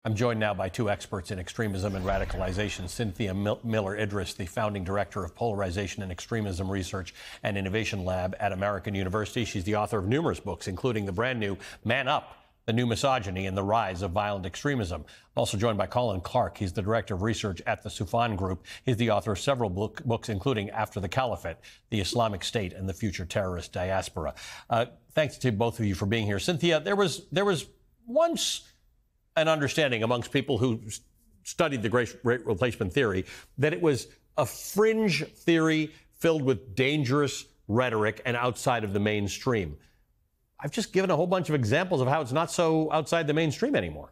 I'm joined now by two experts in extremism and radicalization. Cynthia Miller Idriss, the founding director of Polarization and Extremism Research and Innovation Lab at American University. She's the author of numerous books, including the brand new Man Up, The New Misogyny and the Rise of Violent Extremism. Also joined by Colin Clark. He's the director of research at the Soufan Group. He's the author of several books, including After the Caliphate, The Islamic State and the Future Terrorist Diaspora. Thanks to both of you for being here. Cynthia, there was once an understanding amongst people who studied the Great Replacement theory that it was a fringe theory filled with dangerous rhetoric and outside of the mainstream. I've just given a whole bunch of examples of how it's not so outside the mainstream anymore.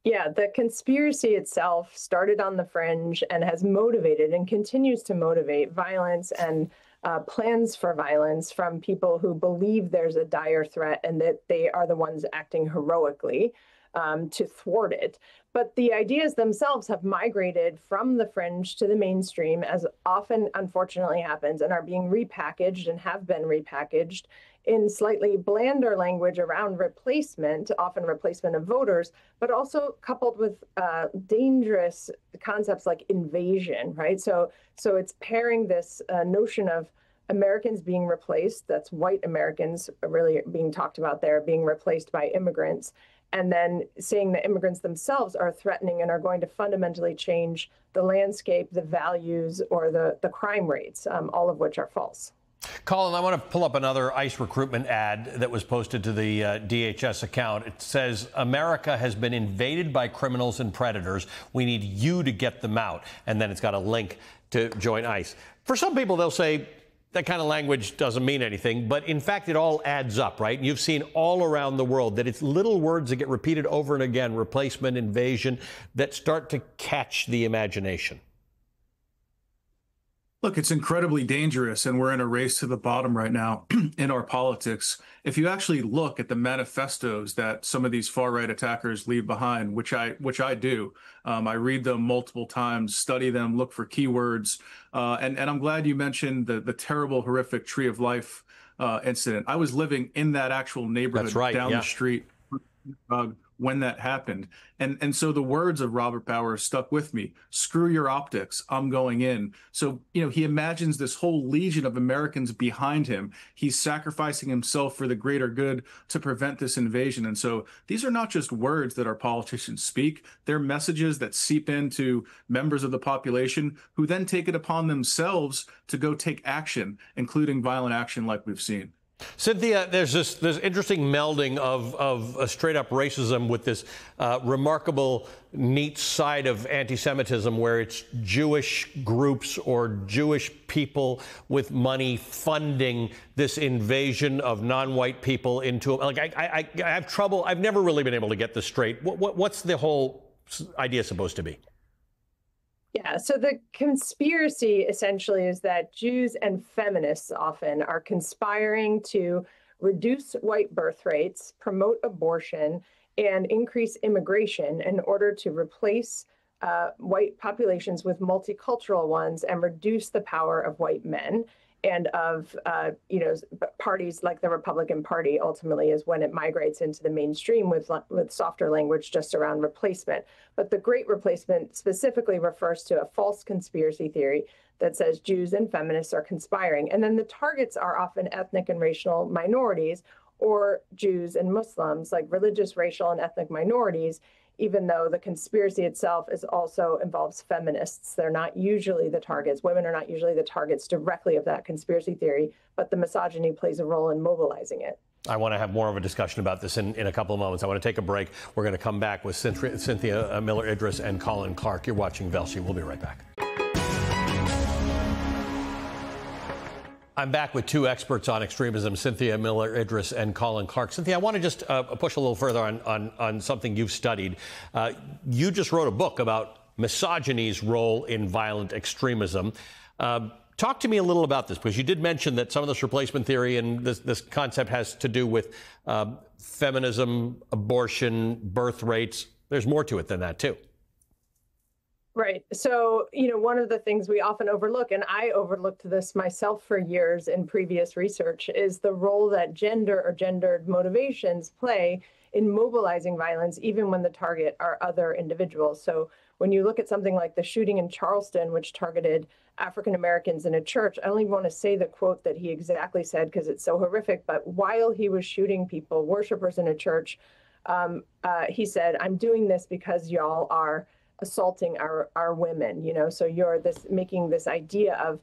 Yeah, the conspiracy itself started on the fringe and has motivated and continues to motivate violence and plans for violence from people who believe there's a dire threat and that they are the ones acting heroically to thwart it. But the ideas themselves have migrated from the fringe to the mainstream, as often unfortunately happens, and are being repackaged and have been repackaged in slightly blander language around replacement, often replacement of voters, but also coupled with dangerous concepts like invasion, right? So it's pairing this notion of Americans being replaced, that's white Americans really being talked about there, being replaced by immigrants, and then saying that immigrants themselves are threatening and are going to fundamentally change the landscape, the values, or the crime rates, all of which are false. Colin, I want to pull up another ICE recruitment ad that was posted to the DHS account. It says, America has been invaded by criminals and predators. We need you to get them out. And then it's got a link to join ICE. For some people, they'll say that kind of language doesn't mean anything. But in fact, it all adds up, right? And you've seen all around the world that it's little words that get repeated over and again, replacement, invasion, that start to catch the imagination. Look, it's incredibly dangerous, and we're in a race to the bottom right now in our politics. If you actually look at the manifestos that some of these far-right attackers leave behind, which I do, I read them multiple times, study them, look for keywords, and I'm glad you mentioned the terrible, horrific Tree of Life incident. I was living in that actual neighborhood down the street when that happened. And so the words of Robert Bauer stuck with me. Screw your optics, I'm going in. So, he imagines this whole legion of Americans behind him. He's sacrificing himself for the greater good to prevent this invasion. And so these are not just words that our politicians speak. They're messages that seep into members of the population who then take it upon themselves to go take action, including violent action like we've seen. Cynthia, there's this interesting melding of straight-up racism with this remarkable, neat side of anti-Semitism where it's Jewish groups or Jewish people with money funding this invasion of non-white people into... Like, I have trouble. I've never really been able to get this straight. What's the whole idea supposed to be? Yeah, so the conspiracy essentially is that Jews and feminists often are conspiring to reduce white birth rates, promote abortion, and increase immigration in order to replace white populations with multicultural ones and reduce the power of white men and of parties like the Republican Party. Ultimately is when it migrates into the mainstream with softer language just around replacement. But the Great Replacement specifically refers to a false conspiracy theory that says Jews and feminists are conspiring. And then the targets are often ethnic and racial minorities or Jews and Muslims, like religious, racial, and ethnic minorities, even though the conspiracy itself also involves feminists. They're not usually the targets. Women are not usually the targets directly of that conspiracy theory, but the misogyny plays a role in mobilizing it. I want to have more of a discussion about this in a couple of moments. I want to take a break. We're going to come back with Cynthia Miller Idriss and Colin Clark. You're watching Velshi. We'll be right back. I'm back with two experts on extremism, Cynthia Miller Idriss and Colin Clark. Cynthia, I want to just push a little further on something you've studied. You just wrote a book about misogyny's role in violent extremism. Talk to me a little about this, because you did mention that some of this replacement theory and this concept has to do with feminism, abortion, birth rates. There's more to it than that, too. Right. So, one of the things we often overlook, and I overlooked this myself for years in previous research, is the role that gender or gendered motivations play in mobilizing violence, even when the target are other individuals. So when you look at something like the shooting in Charleston, which targeted African Americans in a church, I don't even want to say the quote that he exactly said because it's so horrific, but while he was shooting people, worshipers in a church, he said, "I'm doing this because y'all are assaulting our women," so you're making this idea of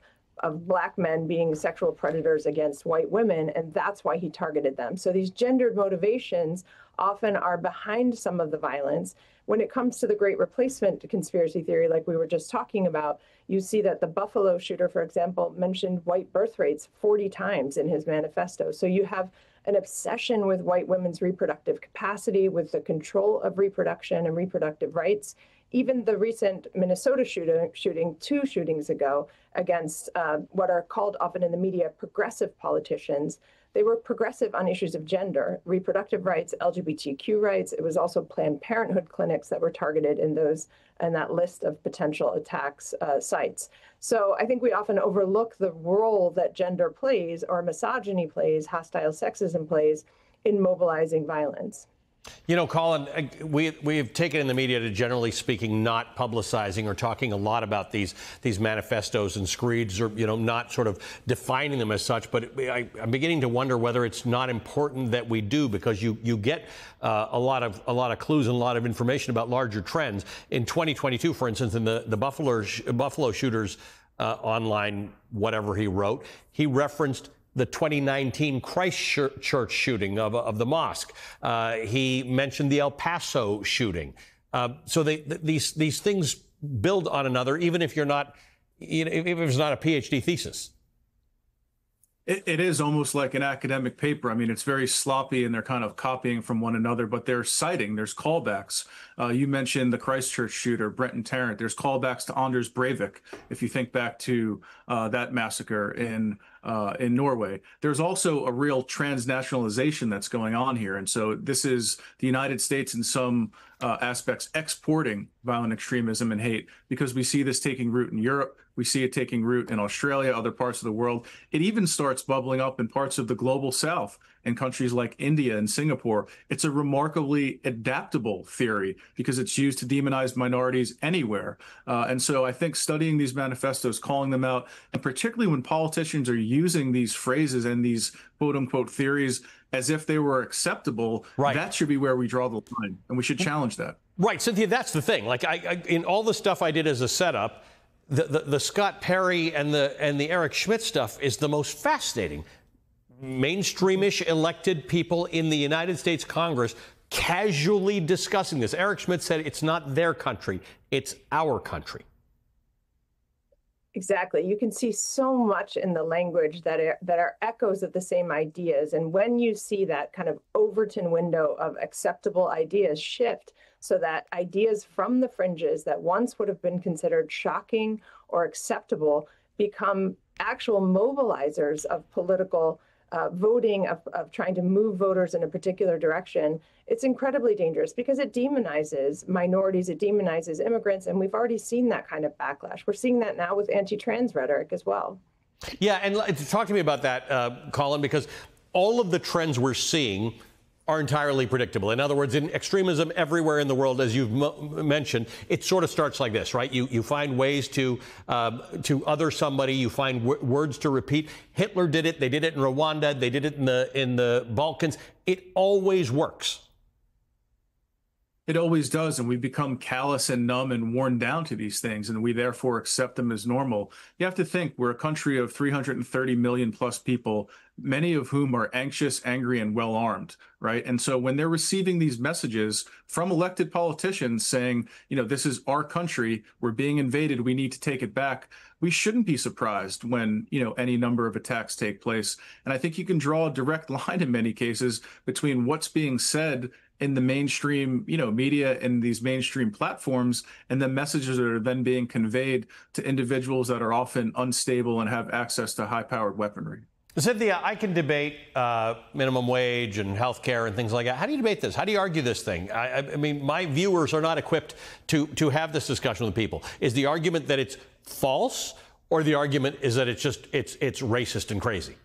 Black men being sexual predators against white women, and that's why he targeted them. So these gendered motivations often are behind some of the violence. When it comes to the Great Replacement conspiracy theory, like we were just talking about, you see that the Buffalo shooter, for example, mentioned white birth rates 40 times in his manifesto. So you have an obsession with white women's reproductive capacity, with the control of reproduction and reproductive rights. Even the recent Minnesota shooting 2 shootings ago against what are called often in the media progressive politicians, they were progressive on issues of gender, reproductive rights, LGBTQ rights. It was also Planned Parenthood clinics that were targeted in that list of potential attacks sites. So I think we often overlook the role that gender plays, or misogyny plays, hostile sexism plays, in mobilizing violence. Colin, we've taken in the media to, generally speaking, not publicizing or talking a lot about these manifestos and screeds, or not sort of defining them as such. But I'm beginning to wonder whether it's not important that we do, because you get a lot of clues and a lot of information about larger trends. In 2022, for instance, in the Buffalo shooters online, whatever he wrote, he referenced the 2019 Christchurch shooting of the mosque. He mentioned the El Paso shooting. So these things build on another, even if you're not, if it's not a PhD thesis. It is almost like an academic paper. I mean, it's very sloppy and they're kind of copying from one another, but they're citing, there's callbacks. You mentioned the Christchurch shooter, Brenton Tarrant. There's callbacks to Anders Breivik, if you think back to that massacre in Norway. There's also a real transnationalization that's going on here. And so this is the United States in some aspects exporting violent extremism and hate, because we see this taking root in Europe. We see it taking root in Australia, other parts of the world. It even starts bubbling up in parts of the global south, in countries like India and Singapore. It's a remarkably adaptable theory because it's used to demonize minorities anywhere. And so I think studying these manifestos, calling them out, and particularly when politicians are using these phrases and these quote unquote theories as if they were acceptable, right, that should be where we draw the line, and we should challenge that. Right, Cynthia, that's the thing. Like in all the stuff I did as a setup, the Scott Perry and the Eric Schmidt stuff is the most fascinating. Mainstreamish elected people in the United States Congress casually discussing this. Eric Schmidt said it's not their country, it's our country. Exactly. You can see so much in the language that are echoes of the same ideas. And when you see that kind of Overton window of acceptable ideas shift, so that ideas from the fringes that once would have been considered shocking or acceptable become actual mobilizers of political voting, of trying to move voters in a particular direction, it's incredibly dangerous because it demonizes minorities, it demonizes immigrants, and we've already seen that kind of backlash. We're seeing that now with anti-trans rhetoric as well. Yeah, and talk to me about that, Colin, because all of the trends we're seeing are entirely predictable. In other words, in extremism everywhere in the world, as you've mentioned, it sort of starts like this, right? You find ways to other somebody. You find words to repeat. Hitler did it. They did it in Rwanda. They did it in the Balkans. It always works. It always does, and we become callous and numb and worn down to these things, and we therefore accept them as normal. You have to think we're a country of 330 million plus people, many of whom are anxious, angry, and well armed, right? And so when they're receiving these messages from elected politicians saying, this is our country, we're being invaded, we need to take it back, we shouldn't be surprised when, any number of attacks take place. And I think you can draw a direct line in many cases between what's being said in the mainstream, media and these mainstream platforms, and the messages that are then being conveyed to individuals that are often unstable and have access to high-powered weaponry. Cynthia, I can debate minimum wage and health care and things like that. How do you debate this? How do you argue this thing? I mean, my viewers are not equipped to have this discussion with people. Is the argument that it's false, or the argument is that it's racist and crazy?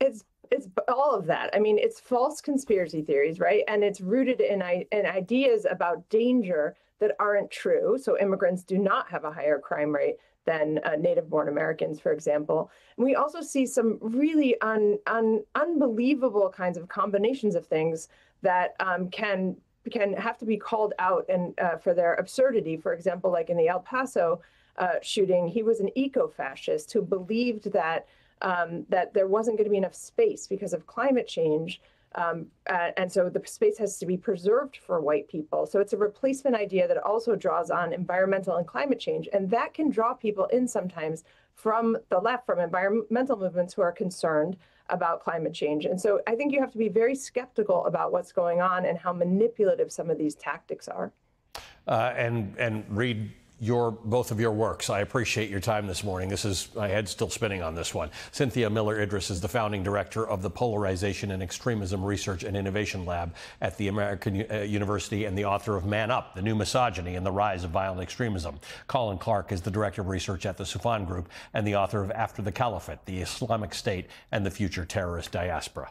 It's all of that. I mean, it's false conspiracy theories, right? And it's rooted in ideas about danger that aren't true. So immigrants do not have a higher crime rate than native-born Americans, for example. And we also see some really unbelievable kinds of combinations of things that can have to be called out and for their absurdity. For example, like in the El Paso shooting, he was an eco-fascist who believed that that there wasn't going to be enough space because of climate change. And so the space has to be preserved for white people. So it's a replacement idea that also draws on environmental and climate change. And that can draw people in sometimes from the left, from environmental movements who are concerned about climate change. And so I think you have to be very skeptical about what's going on and how manipulative some of these tactics are. And read both of your works. I appreciate your time this morning. My head's still spinning on this one. Cynthia Miller Idriss is the founding director of the Polarization and Extremism Research and Innovation Lab at the American University and the author of Man Up, The New Misogyny and the Rise of Violent Extremism. Colin Clark is the director of research at the Soufan Group and the author of After the Caliphate, The Islamic State and the Future Terrorist Diaspora.